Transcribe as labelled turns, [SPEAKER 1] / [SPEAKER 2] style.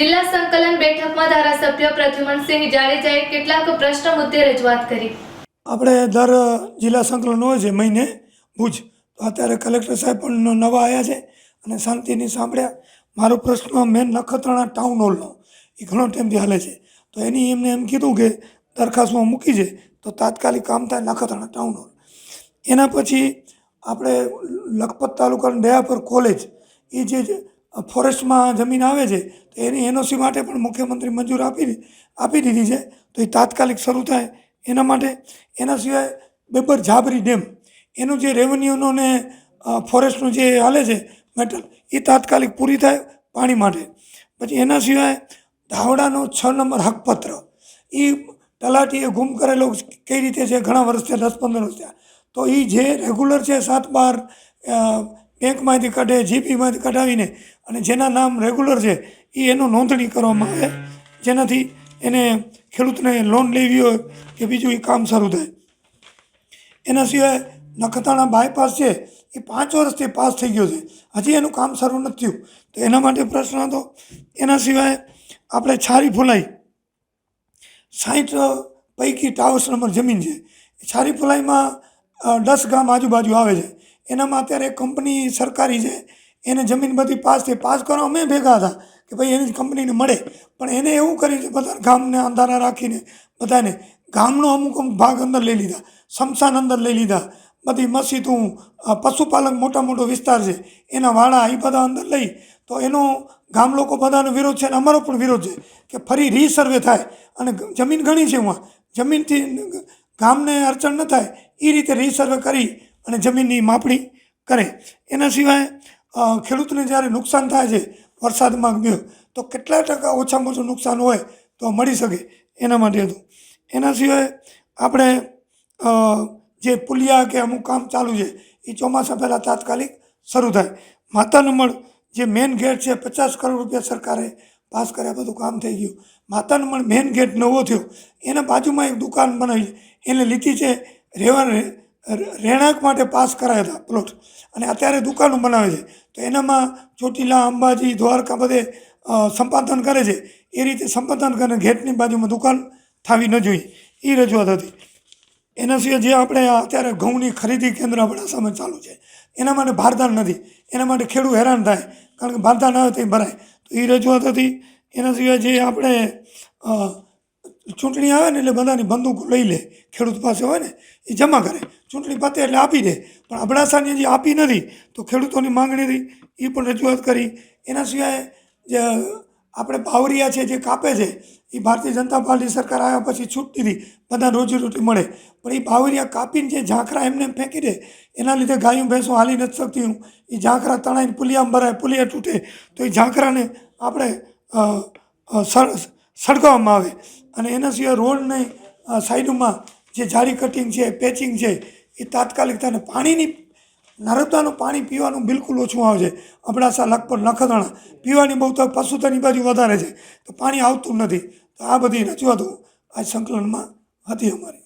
[SPEAKER 1] જિલ્લા સંકલન બેઠકમાં ધારાસભ્ય પ્રદ્યુમનસિંહ જાડેજાએ કેટલાક પ્રશ્ન મુદ્દે રજૂઆત કરી.
[SPEAKER 2] આપણે દર જિલ્લા સંકલન હોય છે મહિને ભુજ, તો અત્યારે કલેક્ટર સાહેબ પણ નવા આવ્યા છે અને શાંતિની સાંભળ્યા. મારો પ્રશ્ન મેન નખત્રાણા ટાઉન હોલનો એ ઘણો ટાઈમથી હાલે છે, તો એની એમને એમ કીધું કે દરખાસ્તમાં મૂકી છે તો તાત્કાલિક કામ થાય નખત્રાણા ટાઉન હોલ. એના પછી આપણે લખપત તાલુકાનું દયાપર કોલેજ એ જે ફોરેસ્ટમાં જમીન આવે છે તો એની એનઓસી માટે પણ મુખ્યમંત્રી મંજૂર આપી દીધી છે, તો એ તાત્કાલિક શરૂ થાય એના માટે. એના સિવાય બેબર જાબરી ડેમ એનું જે રેવન્યુનું ને ફોરેસ્ટનું જે હાલે છે મેટર એ તાત્કાલિક પૂરી થાય પાણી માટે. પછી એના સિવાય ધાવડાનો 6 નંબર હકપત્ર એ તલાટીએ ગુમ કરેલો કઈ રીતે છે, ઘણા વર્ષ થયા, 10-15 વર્ષ થયા, તો એ જે રેગ્યુલર છે 7-12 બેંકમાંથી કાઢે, જીપીમાંથી કઢાવીને અને જેના નામ રેગ્યુલર છે એ એનું નોંધણી કરવામાં આવે, જેનાથી એને ખેડૂતને લોન લેવી હોય કે બીજું એ કામ શરૂ થાય. એના સિવાય નખત્રાણા બાયપાસ છે એ 5 વર્ષથી પાસ થઈ ગયો છે, હજી એનું કામ શરૂ નથી થયું, તો એના માટે પ્રશ્ન હતો. એના સિવાય આપણે છારી ફુલાઈ 60 પૈકી 58 નંબર જમીન છે. છારી ફુલાઈમાં 10 ગામ આજુબાજુ આવે છે. એનામાં અત્યારે કંપની સરકારી છે, એને જમીન બધી પાસ કરવા અમે ભેગા હતા કે ભાઈ એની કંપનીને મળે, પણ એને એવું કર્યું છે બધા ગામને અંધારા રાખીને બધાને ગામનો અમુક ભાગ અંદર લઈ લીધા, સ્મશાન અંદર લઈ લીધા, બધી મસ્જિદું, પશુપાલક મોટો વિસ્તાર છે એના વાડા એ બધા અંદર લઈ, તો એનો ગામ લોકો બધાનો વિરોધ છે અને અમારો પણ વિરોધ છે કે ફરી રીસર્વે થાય અને જમીન ઘણી છે એમાં, જમીનથી ગામને અડચણ ન થાય એ રીતે રીસર્વે કરી અને જમીનની માપણી કરે. એના સિવાય ખેડૂતને જ્યારે નુકસાન થાય છે વરસાદમાં ગયો તો કેટલા ટકા ઓછામાં ઓછું નુકસાન હોય તો મળી શકે એના માટે હતું. એના સિવાય આપણે જે પુલિયા કે અમુક કામ ચાલુ છે એ ચોમાસા પહેલાં તાત્કાલિક શરૂ થાય. માતાનો મઢ જે મેન ગેટ છે 50 કરોડ રૂપિયા સરકારે પાસ કર્યા, બધું કામ થઈ ગયું. માતાનો મઢ મેન ગેટ નવો થયો, એના બાજુમાં એક દુકાન બનાવી છે, એને લીધી છે રહેણાંક માટે પાસ કરાયા હતા પ્લોટ, અને અત્યારે દુકાનો બનાવે છે, તો એનામાં ચોટીલા, અંબાજી, દ્વારકા બધે સંપાદન કરે છે, એ રીતે સંપાદન કરીને ગેટની બાજુમાં દુકાન થવી ન જોઈએ, એ રજૂઆત હતી. એના સિવાય જે આપણે અત્યારે ઘઉંની ખરીદી કેન્દ્ર અબડાસામાં ચાલુ છે એના માટે ભારદાન નથી, એના માટે ખેડૂત હેરાન થાય કારણ કે ભારદાન આવે તો એ ભરાય, તો એ રજૂઆત હતી. એના સિવાય જે આપણે ચૂંટણી આવે ને એટલે બધાની બંદૂકો લઈ લે, ખેડૂત પાસે હોય ને એ જમા કરે, ચૂંટણી પતે એટલે આપી દે, પણ અબડાસાની હજી આપી નથી, તો ખેડૂતોની માંગણી હતી એ પણ રજૂઆત કરી. એના સિવાય જે આપણે બાવરિયા છે જે કાપે છે એ ભારતીય જનતા પાર્ટી સરકાર આવ્યા પછી છૂટ દીધી, બધા રોજીરોટી મળે, પણ એ બાવરિયા કાપીને જે ઝાંખરા એમને ફેંકી દે એના લીધે ગાયું ભેંસો હાલી નથી શકતી. એ ઝાંખરા તણાઈને પુલિયામાં ભરાય, પુલિયા તૂટે તો એ ઝાંખરાને આપણે સળગાવવામાં આવે. અને એના સિવાય રોડની સાઈડમાં જે જારી કટિંગ છે, પેચિંગ છે એ તાત્કાલિક થાય. પાણીની નર્મદાનું પાણી પીવાનું બિલકુલ ઓછું આવે છે. અબડાસા, લખપત, નખત્રાણા પીવાની બહુ તક પશુધનની બાજુ વધારે છે, તો પાણી આવતું નથી. તો આ બધી રજૂઆતો આ સંકલનમાં હતી અમારી.